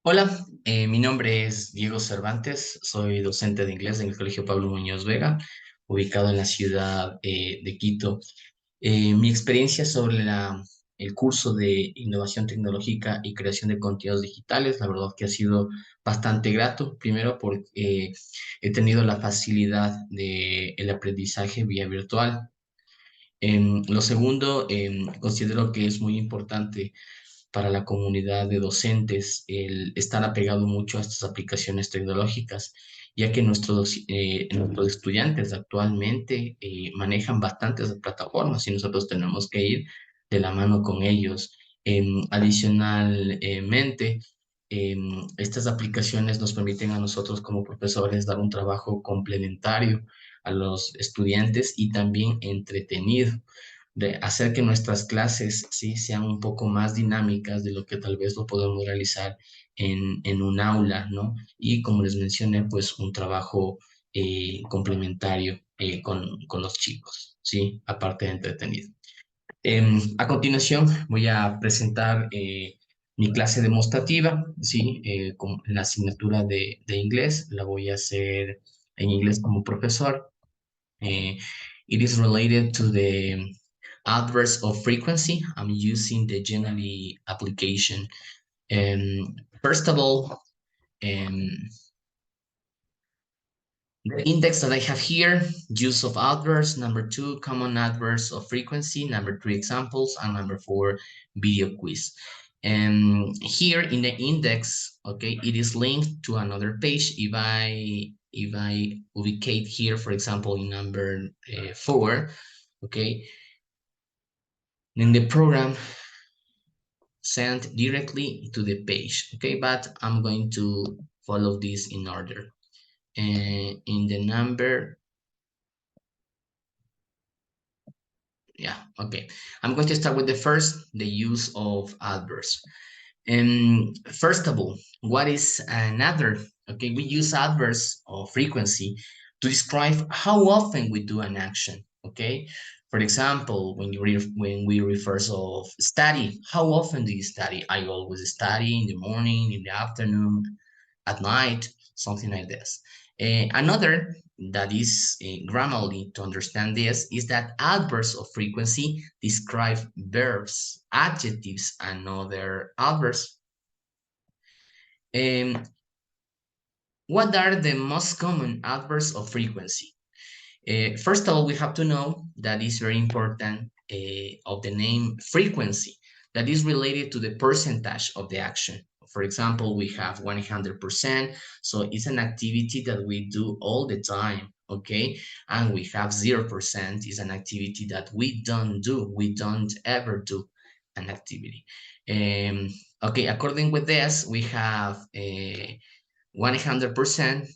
Hola, mi nombre es Diego Cervantes, soy docente de inglés en el Colegio Pablo Muñoz Vega, ubicado en la ciudad de Quito. Mi experiencia sobre el curso de innovación tecnológica y creación de contenidos digitales, la verdad que ha sido bastante grato, primero porque he tenido la facilidad del aprendizaje vía virtual. Lo segundo, considero que es muy importante para la comunidad de docentes el estar apegado mucho a estas aplicaciones tecnológicas, ya que nuestros estudiantes actualmente manejan bastantes plataformas y nosotros tenemos que ir de la mano con ellos. Adicionalmente, estas aplicaciones nos permiten a nosotros como profesores dar un trabajo complementario a los estudiantes y también entretenido de hacer que nuestras clases sí sean un poco más dinámicas de lo que tal vez lo podemos realizar en un aula, ¿no? Y como les mencioné, pues un trabajo complementario con los chicos, ¿sí? Aparte de entretenido. A continuación voy a presentar mi clase demostrativa, ¿sí? Con la asignatura de inglés, la voy a hacer en inglés como profesor. Uh, it is related to the adverse of frequency. I'm using the Genially application. First of all, um, the index that I have here, use of adverbs, number two, common adverbs of frequency, number three, examples, and number four, video quiz. And here in the index, okay, it is linked to another page. If I ubicate here, for example, in number four, okay, then the program sent directly to the page, okay, but I'm going to follow this in order. And in the number, yeah, okay. I'm going to start with the first, the use of adverbs. And first of all, what is an adverb? Okay, we use adverbs of frequency to describe how often we do an action. Okay, for example, when we refer of study, how often do you study? I always study in the morning, in the afternoon, at night, something like this. Another that is grammarly to understand this is that adverbs of frequency describe verbs, adjectives, and other adverbs. Um, what are the most common adverbs of frequency? First of all, we have to know that is very important of the name frequency that is related to the percentage of the action. For example, we have 100%, so it's an activity that we do all the time, okay? And we have 0% is an activity that we don't do. We don't ever do an activity. Okay, according with this, we have 100%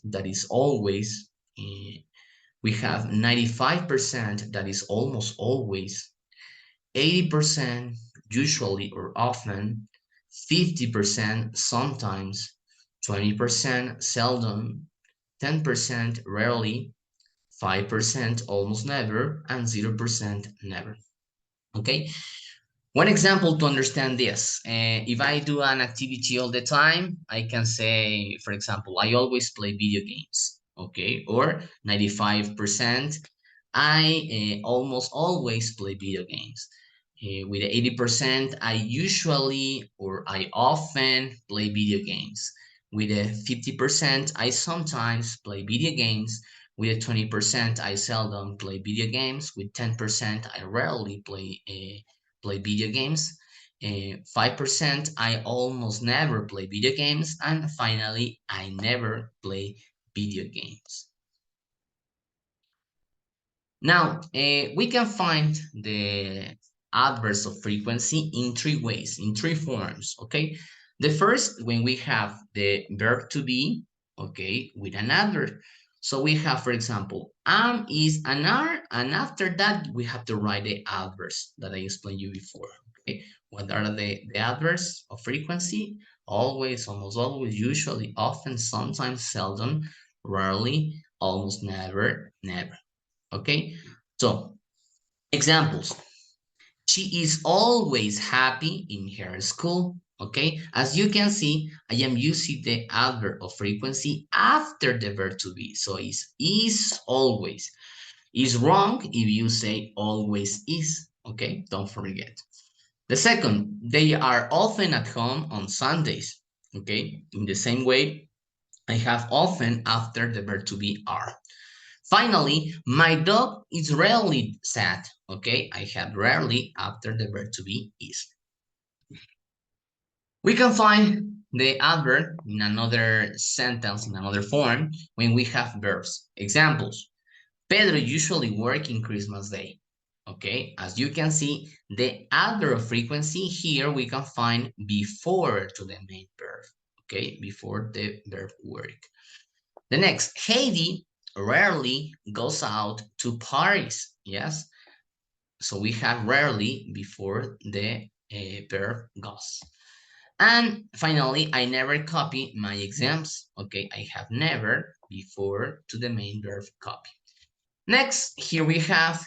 that is always uh, we have 95% that is almost always, 80% usually or often, 50% sometimes, 20% seldom, 10% rarely, 5% almost never, and 0% never. Okay? One example to understand this, if I do an activity all the time, I can say, for example, I always play video games, okay? Or 95%, I almost always play video games. With the 80%, I usually or I often play video games. With the 50%, I sometimes play video games. With the 20%, I seldom play video games. With 10%, I rarely play video games. 5%, I almost never play video games. And finally, I never play video games. Now, we can find the adverbs of frequency in three ways, in three forms, okay? The first, when we have the verb to be, okay, with an adverb. So we have, for example, am is an are, and after that, we have to write the adverbs that I explained you before, okay? What are the adverbs of frequency? Always, almost always, usually, often, sometimes, seldom, rarely, almost never, never. Okay, so examples. She is always happy in her school. Okay, as you can see, I am using the adverb of frequency after the verb to be. So it's is always. Is wrong if you say always is. Okay, don't forget. The second, they are often at home on Sundays. Okay, in the same way, I have often after the verb to be are. Finally, my dog is rarely sad. Okay, I have rarely after the verb to be is. We can find the adverb in another sentence, in another form, when we have verbs. Examples. Pedro usually works in Christmas Day. Okay, as you can see, the adverb of frequency here we can find before to the main verb. Okay, before the verb work. The next, Heidi rarely goes out to parties. Yes, so we have rarely before the verb goes. And finally, I never copy my exams. Okay, I have never before to the main verb copy. Next, here we have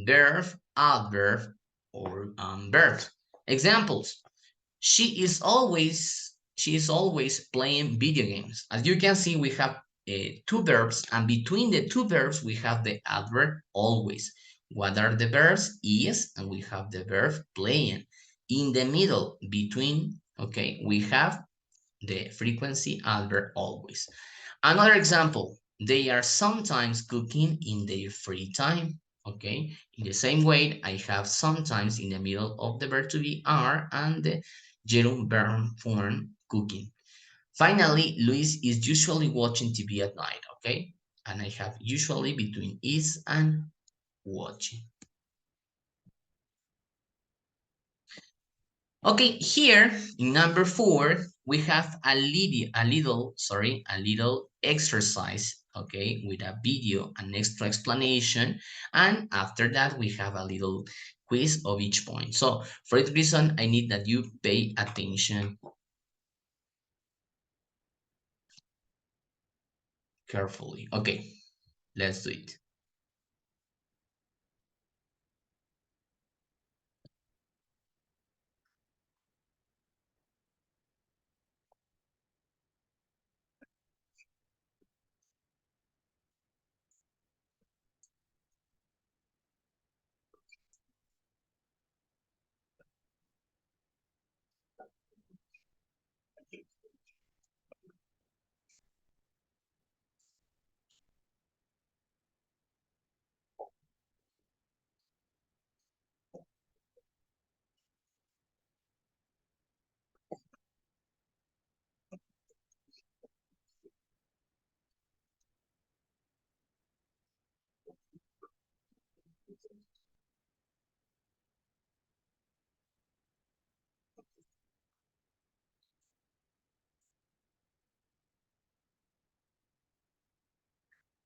verb, adverb, or verb. Examples. She is always playing video games. As you can see, we have two verbs, and between the two verbs, we have the adverb always. What are the verbs? Is, and we have the verb playing. In the middle, between, okay, we have the frequency adverb always. Another example, they are sometimes cooking in their free time. Okay, in the same way, I have sometimes in the middle of the verb to be are and the gerund verb form cooking. Finally, Luis is usually watching TV at night. Okay, and I have usually between is and watching. Okay, here in number 4, we have a little exercise, okay, with a video, an extra explanation, and after that we have a little quiz of each point. So for that reason, I need that you pay attention carefully. Okay, let's do it.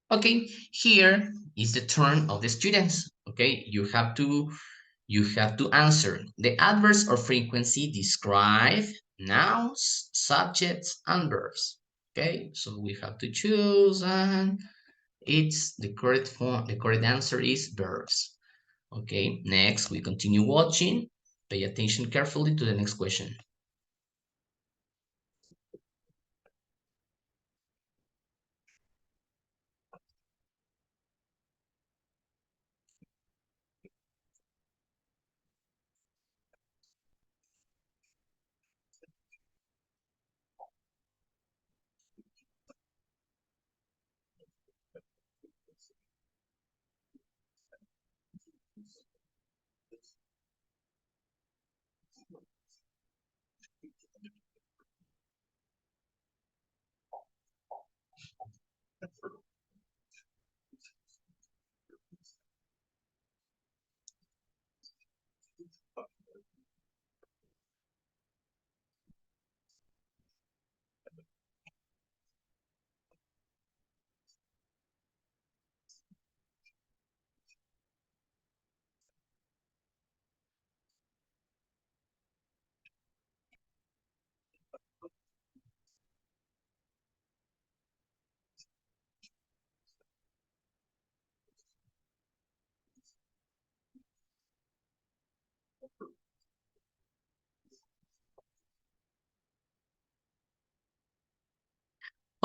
Okay, here is the turn of the students. Okay, you have to answer. The adverbs or frequency describe nouns, subjects, and verbs. Okay, so we have to choose, and it's the correct form. The correct answer is verbs. Okay, next we continue watching. Pay attention carefully to the next question.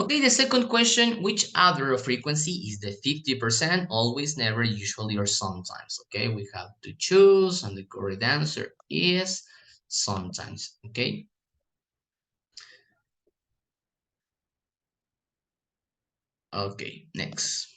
Okay, the second question, which other frequency is the 50%, always, never, usually, or sometimes? Okay, we have to choose, and the correct answer is sometimes. Okay, okay, next.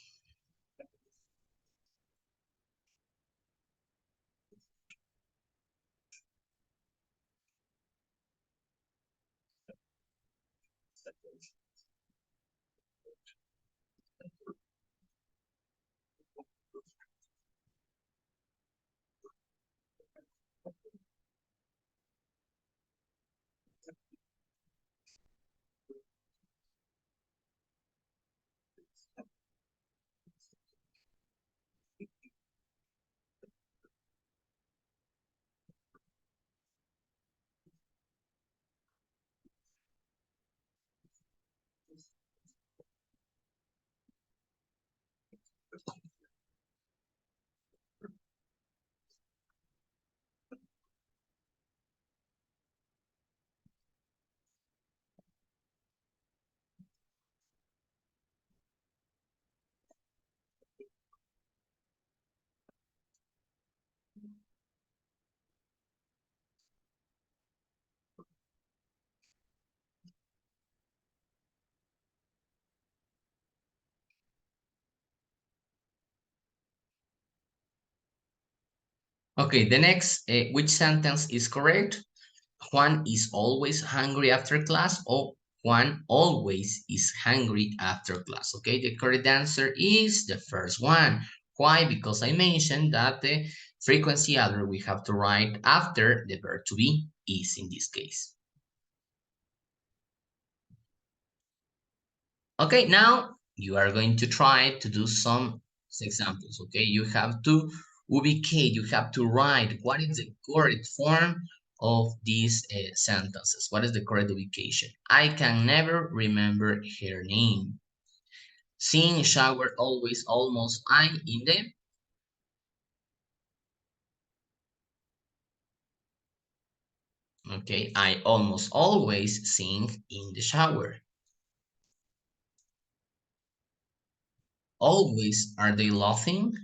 Okay, the next, which sentence is correct? Juan is always hungry after class, or Juan always is hungry after class. Okay, the correct answer is the first one. Why? Because I mentioned that the frequency adverb we have to write after the verb to be is in this case. Okay, now you are going to try to do some examples. Okay, you have to ubicate, you have to write what is the correct form of these sentences. What is the correct ubication? I can never remember her name. Sing, shower, always, almost, I in the. Okay, I almost always sing in the shower. Always, are they laughing?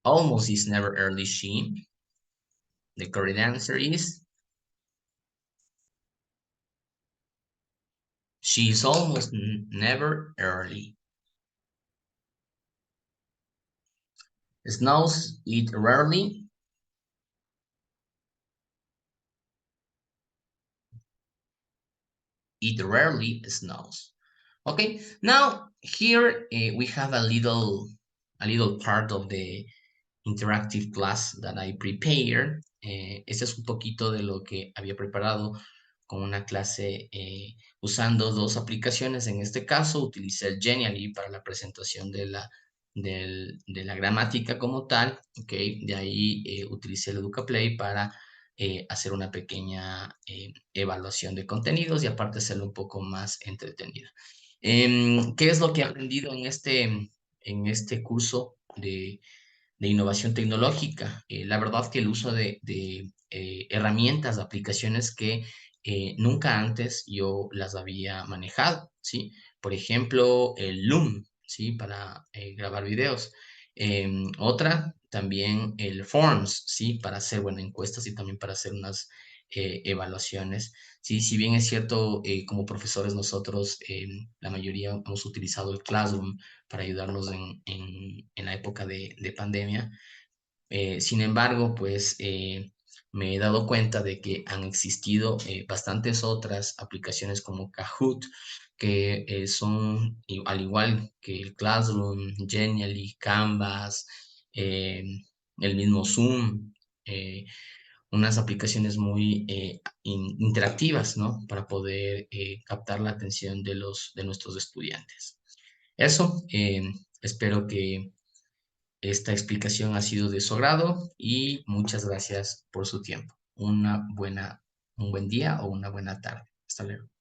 Almost is never early, she. The correct answer is she is almost never early. Snows it rarely. It rarely snows. Okay, now here we have a little part of the interactive class that I prepared. Este es un poquito de lo que había preparado con una clase usando dos aplicaciones. En este caso, utilicé el Genially para la presentación de la gramática como tal. Okay. De ahí utilicé el EducaPlay para hacer una pequeña evaluación de contenidos y aparte hacerlo un poco más entretenido. ¿Qué es lo que he aprendido en este curso de innovación tecnológica? La verdad que el uso de herramientas, de aplicaciones que nunca antes yo las había manejado, ¿sí? Por ejemplo, el Loom, ¿sí? Para grabar videos. Otra, también el Forms, ¿sí? Para hacer, bueno, encuestas y también para hacer unas evaluaciones. Sí, si bien es cierto, como profesores nosotros, la mayoría hemos utilizado el Classroom para ayudarnos en la época de pandemia. Sin embargo, pues me he dado cuenta de que han existido bastantes otras aplicaciones como Kahoot, que son, al igual que el Classroom, Genially, Canvas, eh, el mismo Zoom, eh, unas aplicaciones muy interactivas, ¿no? Para poder captar la atención de nuestros estudiantes. Eso, espero que esta explicación ha sido de su agrado y muchas gracias por su tiempo. Un buen día o una buena tarde. Hasta luego.